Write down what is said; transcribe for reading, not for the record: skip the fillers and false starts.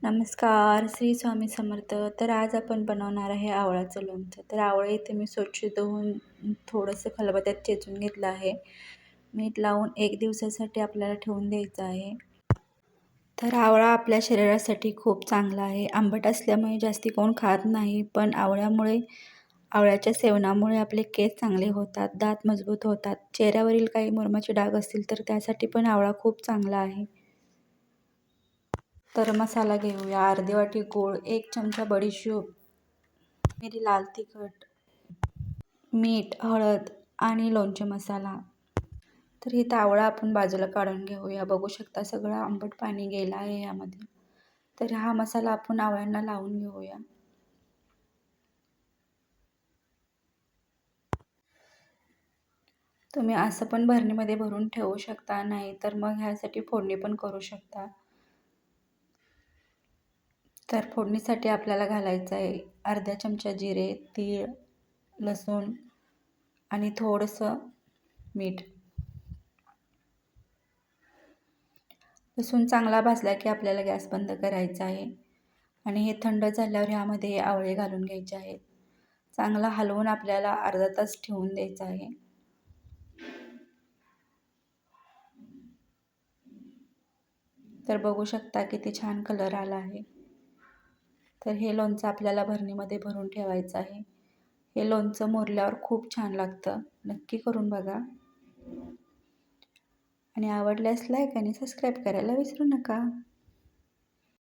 नमस्कार, श्री स्वामी समर्थ. तर आज आपण बनवणार आहे आवळाचं लोणचं. तर आवळा इथे मी स्वच्छ धुवून थोडंसं खलबत्त्यात चेचून घेतलं आहे. मीठ लावून 1 दिवसासाठी आपल्याला ठेवून द्यायचं आहे. तर आवळा आपल्या शरीरासाठी खूप चांगला आहे. आंबट असल्यामुळे जास्ती कोण खात नाही, पण आवळ्याच्या सेवनामुळे आपले केस चांगले होतात, दात मजबूत होतात. चेहऱ्यावरील काही मुरुमाचे डाग असतील तर त्यासाठी पण आवळा खूप चांगला आहे. तर मसाला घेऊया. अर्धी वाटी गूळ, 1 चमचा बडीशोप, मिरी, लाल तिखट, मीठ, हळद आणि लोणचे मसाला. तर इथं आवळा आपण बाजूला काढून घेऊया. बघू शकता सगळं आंबट पाणी गेलं आहे यामध्ये. तर हा मसाला आपण आवळ्यांना लावून घेऊया. तुम्ही असं पण भरणीमध्ये भरून ठेवू शकता, नाही तर मग ह्यासाठी फोडणी पण करू शकता. तर फोडणीसाठी आपल्याला घालायचं आहे अर्धा चमचा जिरे, तीळ, लसूण आणि थोडंसं मीठ. लसूण चांगला भाजला की आपल्याला गॅस बंद करायचा आहे आणि हे थंड झाल्यावर ह्यामध्ये आवळे घालून घ्यायचे आहेत. चांगला हलवून आपल्याला अर्धा तास ठेवून द्यायचं आहे. तर बघू शकता किती छान कलर आला आहे. तर हे लोणचं आपल्याला भरणीमध्ये भरून ठेवायचं आहे. हे लोणचं मुरल्यावर खूप छान लागतं. नक्की करून बघा आणि आवडल्यास लाईक आणि सबस्क्राईब करायला विसरू नका.